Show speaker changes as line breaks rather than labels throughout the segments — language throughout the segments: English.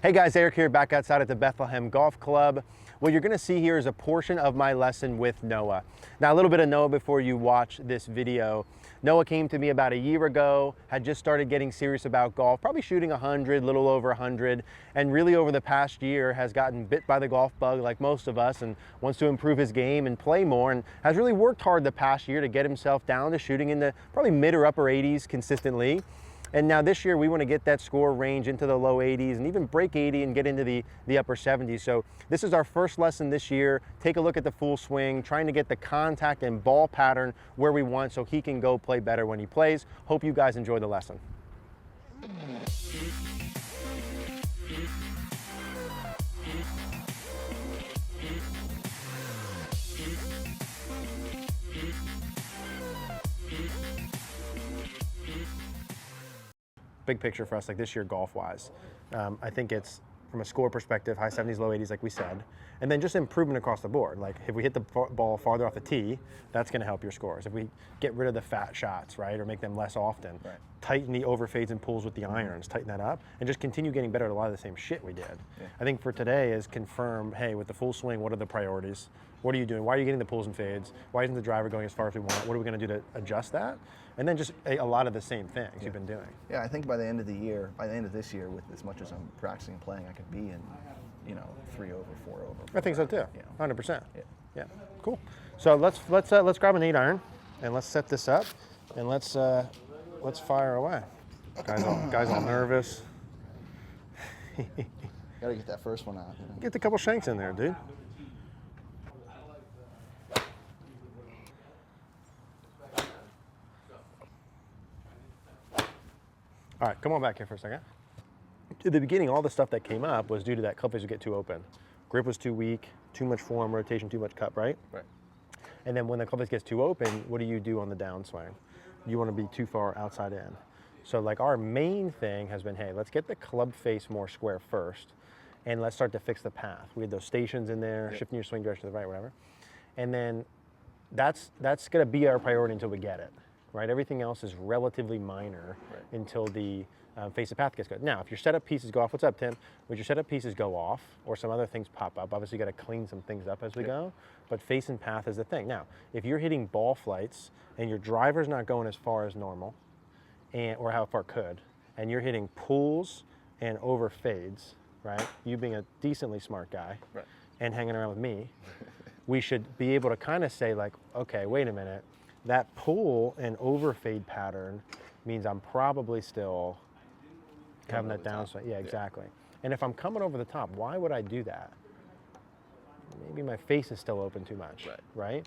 Hey guys, Eric here, back outside at the Bethlehem Golf Club. What you're gonna see here is a portion of my lesson with Noah. Now, a little bit of Noah before you watch this video. Noah came to me about a year ago, had just started getting serious about golf, probably shooting 100, little over 100, and really over the past year has gotten bit by the golf bug like most of us and wants to improve his game and play more, and has really worked hard the past year to get himself down to shooting in the probably mid or upper 80s consistently. And now this year we want to get that score range into the low 80s and even break 80 and get into the upper 70s. So this is our first lesson this year. Take a look at the full swing, trying to get the contact and ball pattern where we want so he can go play better when he plays. Hope you guys enjoy the lesson. Big picture for us, like this year golf-wise. I think it's, from a score perspective, high 70s, low 80s, like we said, and then just improvement across the board. Like if we hit the ball farther off the tee, that's gonna help your scores. If we get rid of the fat shots, right, or make them less often, right. Tighten the overfades and pulls with the irons, tighten that up, and just continue getting better at a lot of the same shit we did. Yeah. I think for today is confirm, hey, with the full swing, what are the priorities? What are you doing? Why are you getting the pulls and fades? Why isn't the driver going as far as we want? What are we gonna do to adjust that? And then just a lot of the same things you've been doing.
Yeah, I think by the end of the year, by the end of this year, with as much as I'm practicing and playing, I could be in, 3 over, 4 over.
I think so too. 100%. Yeah. Cool. So let's grab an 8-iron and let's set this up and let's fire away. Guys all nervous.
Gotta get that first one out.
Get a couple shanks in there, dude. All right, come on back here for a second. At the beginning, all the stuff that came up was due to that club face would get too open. Grip was too weak, too much form, rotation, too much cut, right? Right. And then when the club face gets too open, what do you do on the downswing? You want to be too far outside in. So like our main thing has been, hey, let's get the club face more square first, and let's start to fix the path. We had those stations in there, shifting your swing direction to the right, whatever. And then that's going to be our priority until we get it. Right, everything else is relatively minor until the face of path gets good. Now, if your setup pieces go off, what's up, Tim? Would your setup pieces go off or some other things pop up? Obviously, you got to clean some things up as we go, but face and path is the thing. Now, if you're hitting ball flights and your driver's not going as far as normal, or how far it could, and you're hitting pulls and over fades, right? You being a decently smart guy and hanging around with me, we should be able to kind of say like, okay, wait a minute. That pull and overfade pattern means I'm probably still having that downswing. Yeah, exactly. And if I'm coming over the top, why would I do that? Maybe my face is still open too much, right?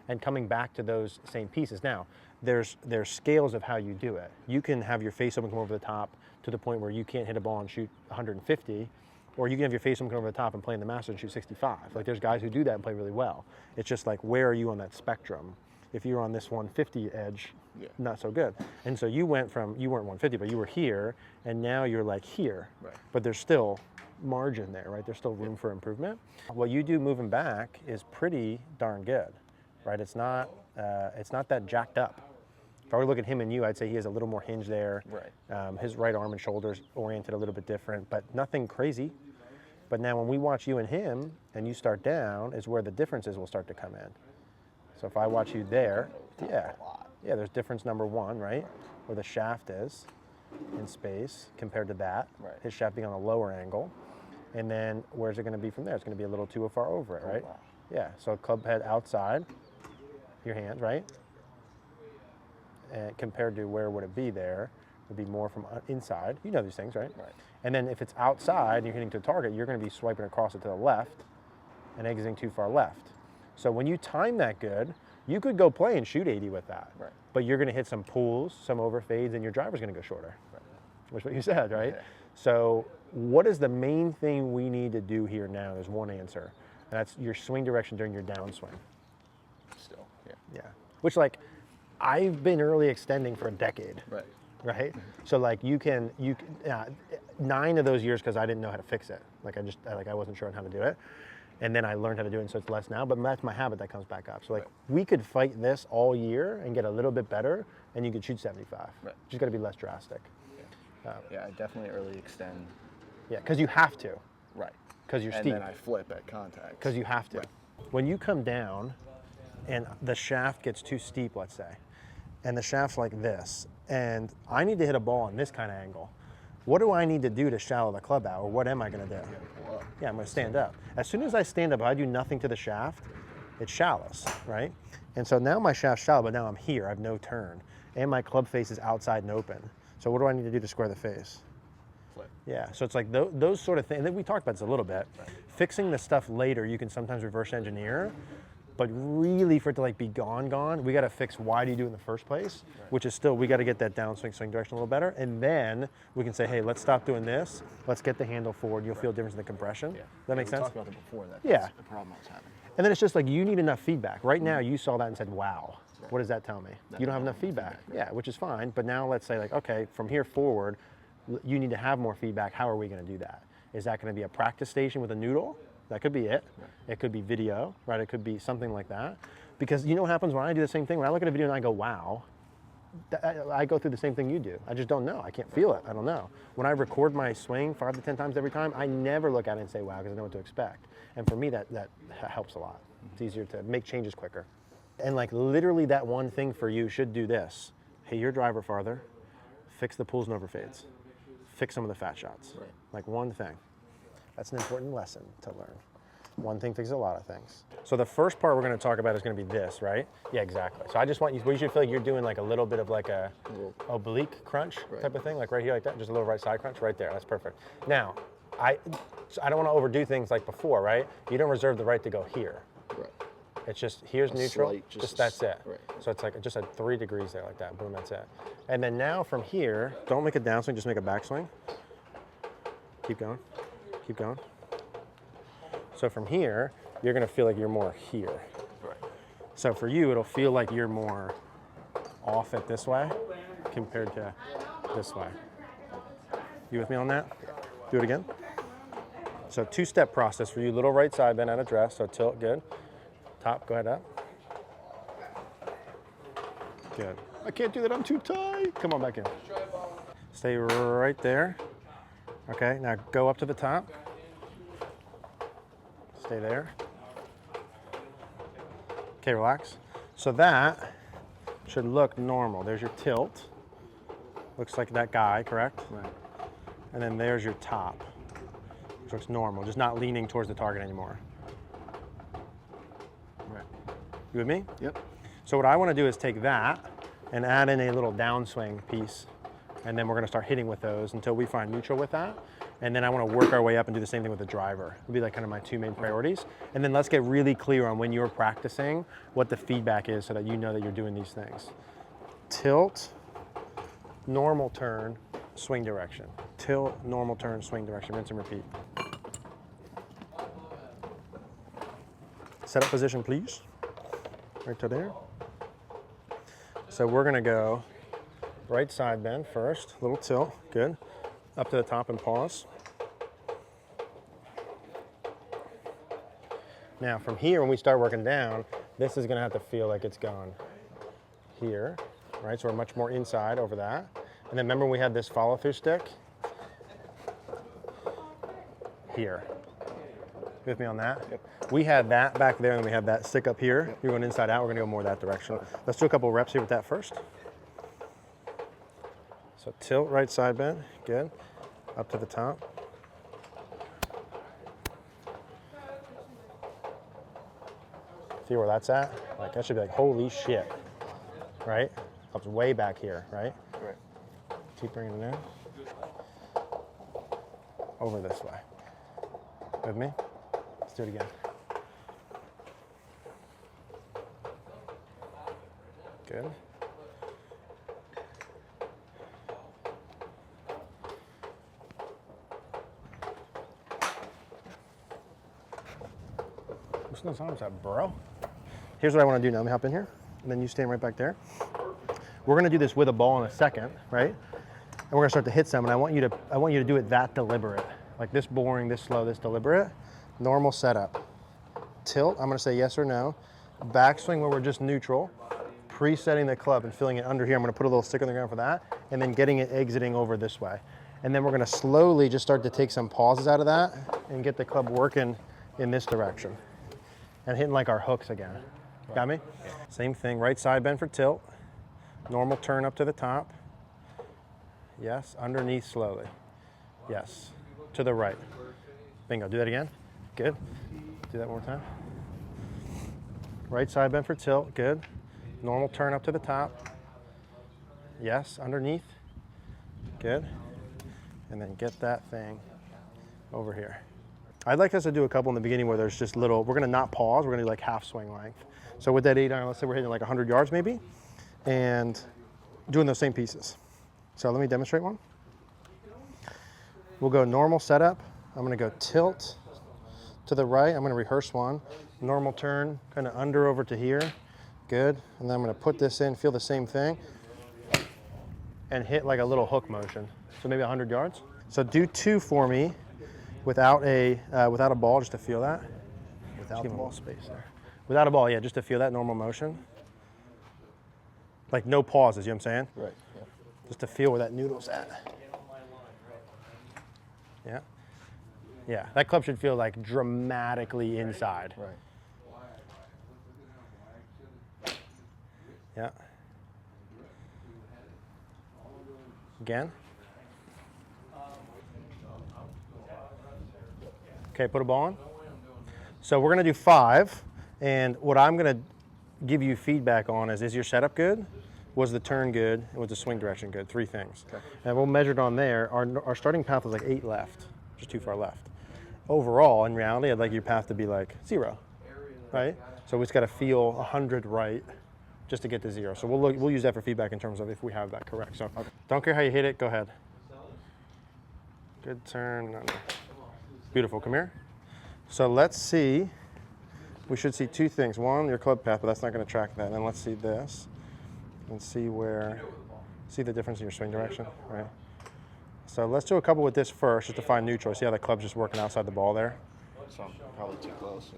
And coming back to those same pieces. Now, there's scales of how you do it. You can have your face open, come over the top to the point where you can't hit a ball and shoot 150, or you can have your face open, come over the top and play in the Masters and shoot 65. Like there's guys who do that and play really well. It's just like, where are you on that spectrum? If you're on this 150 edge, not so good. And so you went from, you weren't 150, but you were here, and now you're like here. Right. But there's still margin there, right? There's still room for improvement. What you do moving back is pretty darn good, right? It's not that jacked up. If I were to look at him and you, I'd say he has a little more hinge there. Right. His right arm and shoulders oriented a little bit different, but nothing crazy. But now when we watch you and him, and you start down, is where the differences will start to come in. So if I watch you there, there's difference number one, right? Where the shaft is in space compared to that. Right. His shaft being on a lower angle. And then where's it going to be from there? It's going to be a little too far over it, right? Wow. Yeah, so club head outside, your hands, right? And compared to where would it be there, it would be more from inside. You know these things, right? Right. And then if it's outside and you're hitting to a target, you're going to be swiping across it to the left and exiting too far left. So when you time that good, you could go play and shoot 80 with that. Right. But you're going to hit some pulls, some overfades, and your driver's going to go shorter. Right. Which is what you said, right? Yeah. So what is the main thing we need to do here now? There's one answer. And that's your swing direction during your downswing.
Still,
yeah. Which, like, I've been early extending for a decade. Right? So like you can 9 of those years because I didn't know how to fix it. Like I wasn't sure on how to do it. And then I learned how to do it, and so it's less now, but that's my habit that comes back up. So like we could fight this all year and get a little bit better, and you could shoot 75. Just got to be less drastic.
Yeah, I definitely early extend
Yeah, because you have to.
Right.
Because you're
And
steep.
then I flip at contact.
Because you have to.
Right.
When you come down and the shaft gets too steep, let's say, and the shaft's like this, and I need to hit a ball in this kind of angle, what do I need to do to shallow the club out, or what am I going to do?
Pull up.
Yeah, I'm going to stand up. As soon as I stand up, I do nothing to the shaft, it shallows, right? And so now my shaft's shallow, but now I'm here, I have no turn, and my club face is outside and open. So what do I need to do to square the face?
Flip.
Yeah, so it's like those sort of things, and then we talked about this a little bit. Right. Fixing the stuff later, you can sometimes reverse engineer, but really for it to like be gone, we got to fix why do you do it in the first place, right. Which is still, we got to get that downswing swing direction a little better, and then we can say, hey, let's stop doing this, let's get the handle forward, you'll feel a difference in the compression. Yeah. Does that make sense?
We talked about it before, that's the problem I was having.
And then it's just like, you need enough feedback. Right now, you saw that and said, wow. Right. What does that tell me? You don't have enough feedback. Right. Yeah, which is fine, but now let's say like, okay, from here forward, you need to have more feedback. How are we going to do that? Is that going to be a practice station with a noodle? That could be it. Right. It could be video, right? It could be something like that. Because you know what happens when I do the same thing? When I look at a video and I go, wow, I go through the same thing you do. I just don't know. I can't feel it. I don't know. When I record my swing 5 to 10 times every time, I never look at it and say, wow, because I know what to expect. And for me, that helps a lot. It's easier to make changes quicker. And like literally that one thing for you should do this. Hit your driver farther, fix the pulls and overfades, fix some of the fat shots. Right. Like one thing. That's an important lesson to learn. One thing fixes a lot of things. So the first part we're going to talk about is going to be this, right? Yeah, exactly. So I just want you, where you should feel like you're doing like a little bit of like a oblique crunch type of thing, like right here like that, just a little right side crunch right there. That's perfect. Now, I don't want to overdo things like before, right? You don't reserve the right to go here. Right. It's just, here's neutral, slight, just that's it. Right. So it's like just at 3 degrees there like that, boom, that's it. And then now from here, don't make a downswing, just make a backswing. Keep going, keep going. So from here, you're gonna feel like you're more here. Right. So for you, it'll feel like you're more off it this way compared to this way. You with me on that? Do it again. So 2-step process for you, little right side bend out of dress, so tilt, good. Top, go ahead up. Good. I can't do that, I'm too tight. Come on back in. Stay right there. Okay, now go up to the top. Stay there. Okay, relax. So that should look normal. There's your tilt. Looks like that guy, correct? Right. And then there's your top, which looks normal, just not leaning towards the target anymore. Right. You with me? Yep. So what I want to do is take that and add in a little downswing piece, and then we're going to start hitting with those until we find neutral with that. And then I want to work our way up and do the same thing with the driver. It'll be like kind of my 2 main priorities. And then let's get really clear on when you're practicing what the feedback is so that you know that you're doing these things. Tilt, normal turn, swing direction. Tilt, normal turn, swing direction. Rinse and repeat. Set up position, please. Right to there. So we're gonna go right side bend first, little tilt, good. Up to the top and pause. Now from here, when we start working down, this is gonna have to feel like it's gone here, right? So we're much more inside over that. And then remember we had this follow through stick? Here. You with me on that? Yep. We had that back there and we had that stick up here. Yep. You're going inside out, we're gonna go more that direction. Okay. Let's do a couple reps here with that first. So tilt, right side bend, good. Up to the top. See where that's at? Like that should be like, holy shit, right? Up way back here, right? Right. Keep bringing it in. Over this way. With me? Let's do it again. Good. What's those arms up, bro? Here's what I want to do now. Let me hop in here, and then you stand right back there. We're going to do this with a ball in a second, right? And we're going to start to hit some, and I want you to do it that deliberate, like this boring, this slow, this deliberate. Normal setup. Tilt. I'm going to say yes or no. Backswing where we're just neutral. Presetting the club and filling it under here. I'm going to put a little stick on the ground for that, and then getting it exiting over this way. And then we're gonna slowly just start to take some pauses out of that and get the club working in this direction. And hitting like our hooks again. Got me? Yeah. Same thing, right side bend for tilt. Normal turn up to the top. Yes, underneath slowly. Yes, to the right. Bingo, do that again. Good. Do that one more time. Right side bend for tilt, good. Normal turn up to the top. Yes, underneath. Good. And then get that thing over here. I'd like us to do a couple in the beginning where there's just little, we're gonna not pause, we're gonna do like half swing length. So with that 8 iron, let's say we're hitting like 100 yards maybe, and doing those same pieces. So let me demonstrate one. We'll go normal setup. I'm gonna go tilt to the right. I'm gonna rehearse one. Normal turn, kind of under over to here. Good. And then I'm gonna put this in, feel the same thing, and hit like a little hook motion. So maybe 100 yards. So do 2 for me without a ball, just to feel that.
Without the ball
space there. Without a ball, yeah, just to feel that normal motion. Like no pauses, you know what I'm saying?
Right. Yeah.
Just to feel where that noodle's at. Yeah. Yeah, that club should feel like dramatically inside.
Right.
Yeah. Again. Okay, put a ball on. So we're gonna do 5, and what I'm gonna give you feedback on is your setup good? Was the turn good? And was the swing direction good? 3 things. Okay. And we'll measure it on there. Our starting path was like 8 left, just too far left. Overall, in reality, I'd like your path to be like 0, right? So we just gotta feel 100 right just to get to 0. So we'll use that for feedback in terms of if we have that correct. So okay. Don't care how you hit it, go ahead. Good turn. Beautiful, come here. So let's see, we should see 2 things. One, your club path, but that's not gonna track that. And then let's see this and see the difference in your swing direction, right? So let's do a couple with this first, just to find neutral. See how the club's just working outside the ball there?
So I'm probably too close.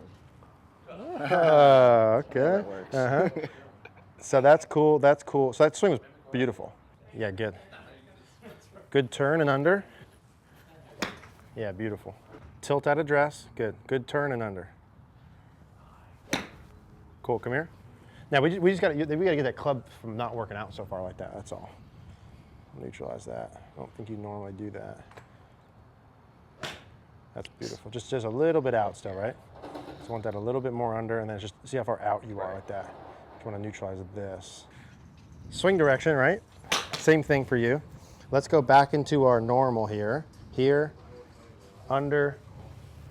Okay.
That works.
So that's cool, that's cool. So that swing was beautiful. Yeah, good. Good turn and under. Yeah, beautiful. Tilt at address, good. Good turn and under. Cool, come here. Now we gotta get that club from not working out so far like that, that's all. Neutralize that. I don't think you normally do that. That's beautiful. Just a little bit out still, right? Just want that a little bit more under, and then just see how far out you are like that. Just want to neutralize this. Swing direction, right? Same thing for you. Let's go back into our normal here. Here, under,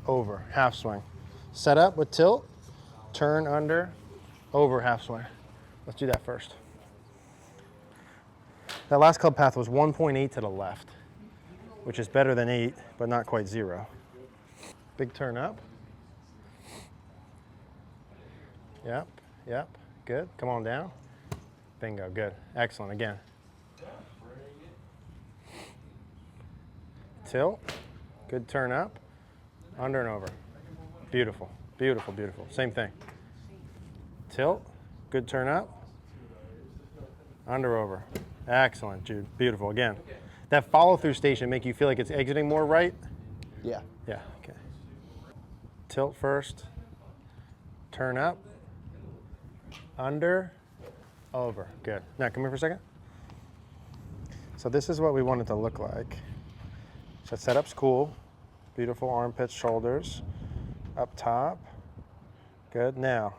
over, half swing. Set up with tilt, turn under, over, half swing. Let's do that first. That last club path was 1.8 to the left, which is better than 8, but not quite 0. Big turn up. Yep, yep, good. Come on down. Bingo, good. Excellent, again. Tilt, good turn up, under and over. Beautiful, beautiful, beautiful. Same thing. Tilt, good turn up, under, over. Excellent, Jude. Beautiful. Again, that follow-through station make you feel like it's exiting more right?
Yeah.
Yeah, okay. Tilt first, turn up, under, over. Good. Now, come here for a second. So this is what we want it to look like. So setup's cool. Beautiful armpits, shoulders, up top. Good. Now,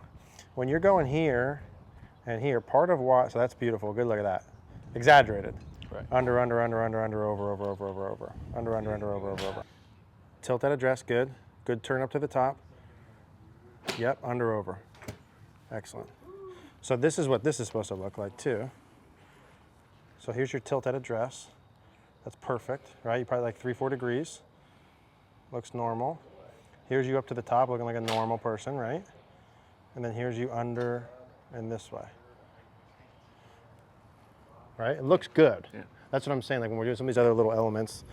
when you're going here and here, part of what, so that's beautiful. Good look at that. Exaggerated. Right. Under, over, over. Under, over. Tilt at address, good. Good turn up to the top. Yep, under, over. Excellent. So this is what this is supposed to look like too. So here's your tilt at address. That's perfect, right? You're probably like 3-4 degrees. Looks normal. Here's you up to the top, looking like a normal person, right? And then here's you under and this way. Right? It looks good. Yeah. That's what I'm saying. Like when we're doing some of these other little elements.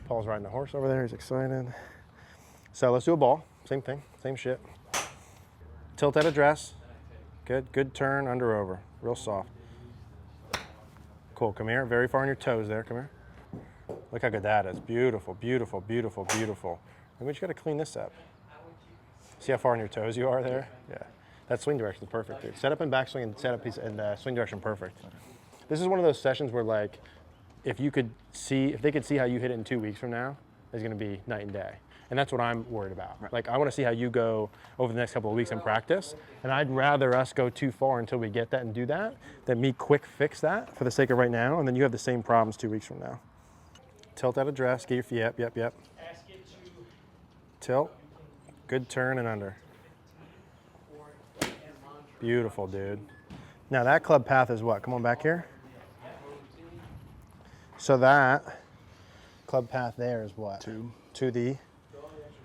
Paul's riding a horse over there. He's excited. So let's do a ball. Same thing. Same shit. Tilt at address. Good. Good turn. Under, over. Real soft. Cool. Come here. Very far on your toes there. Come here. Look how good that is. Beautiful, beautiful, beautiful, beautiful. And we just got to clean this up. See how far on your toes you are there? Yeah. That swing direction is perfect, dude. Set up and backswing and set up piece and swing direction perfect. This is one of those sessions where, like, if they could see how you hit it in 2 weeks from now, it's going to be night and day. And that's what I'm worried about. Right. Like, I want to see how you go over the next couple of weeks in practice. And I'd rather us go too far until we get that and do that than me quick fix that for the sake of right now. And then you have the same problems 2 weeks from now. Tilt out of dress, get your feet, yep. Tilt, good turn and under. Beautiful, dude. Now that club path is what? Come on back here. So that club path there is what? 2. To the.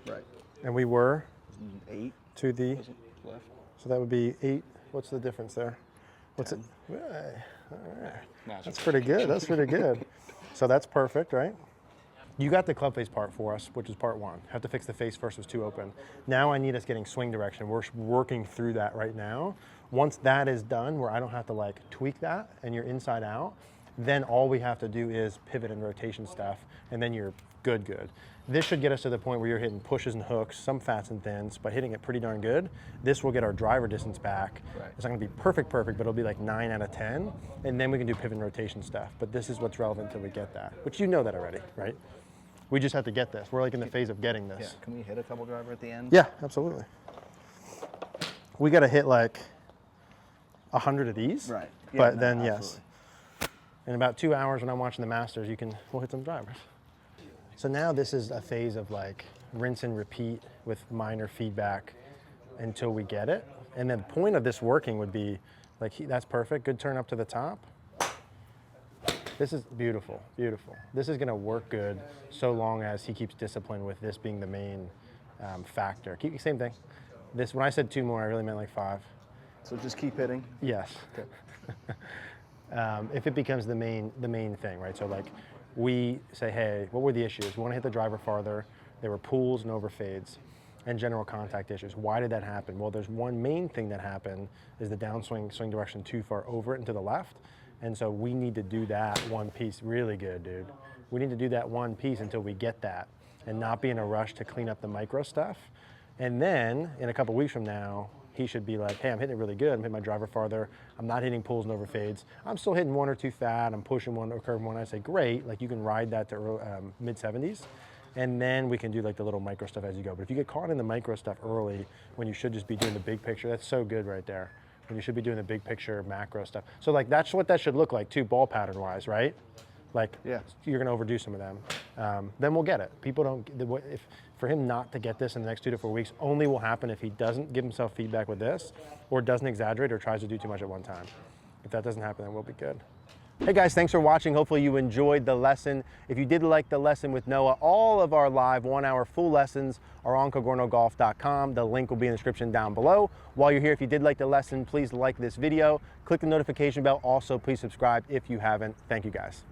Right.
And we were?
8.
To the.
Left.
So that would be 8. What's the difference there? What's 10. It? All right. That's pretty good. That's pretty good. So that's perfect, right? You got the club face part for us, which is part 1. Have to fix the face first, it was too open. Now I need us getting swing direction. We're working through that right now. Once that is done, where I don't have to like tweak that and you're inside out, then all we have to do is pivot and rotation stuff, and then you're good. This should get us to the point where you're hitting pushes and hooks, some fats and thins, but hitting it pretty darn good. This will get our driver distance back. Right. It's not gonna be perfect, but it'll be like 9 out of 10, and then we can do pivot and rotation stuff. But this is what's relevant until we get that, which you know that already, right? We just have to get this. We're like in the phase of getting this.
Yeah. Can we hit a couple driver at the end?
Yeah, absolutely. We got to hit like 100 of these.
Right. Yeah,
but then
absolutely.
Yes. In about 2 hours when I'm watching the Masters, we'll hit some drivers. So now this is a phase of like rinse and repeat with minor feedback until we get it. And then the point of this working would be like, that's perfect. Good turn up to the top. This is beautiful, beautiful. This is gonna work good so long as he keeps discipline with this being the main factor. Same thing. This, when I said 2 more, I really meant like 5.
So just keep hitting?
Yes. Okay. If it becomes the main thing, right? So like we say, hey, what were the issues? We wanna hit the driver farther. There were pulls and overfades and general contact issues. Why did that happen? Well, there's one main thing that happened is the downswing swing direction too far over it and to the left. And so we need to do that one piece really good, dude. We need to do that one piece until we get that and not be in a rush to clean up the micro stuff. And then in a couple weeks from now, he should be like, hey, I'm hitting it really good. I'm hitting my driver farther. I'm not hitting pulls and overfades. I'm still hitting 1 or 2 fat. I'm pushing 1 or curve 1. I say, great. Like you can ride that to mid 70s. And then we can do like the little micro stuff as you go. But if you get caught in the micro stuff early when you should just be doing the big picture, that's so good right there. When you should be doing the big picture macro stuff. So like that's what that should look like too, ball pattern wise, right? Like yeah. You're gonna overdo some of them. Then we'll get it. People don't, for him not to get this in the next 2 to 4 weeks only will happen if he doesn't give himself feedback with this or doesn't exaggerate or tries to do too much at one time. If that doesn't happen, then we'll be good. Hey guys, thanks for watching. Hopefully you enjoyed the lesson. If you did like the lesson with Noah, all of our live 1-hour full lessons are on cogornogolf.com. The link will be in the description down below. While you're here, if you did like the lesson, please like this video. Click the notification bell. Also, please subscribe if you haven't. Thank you guys.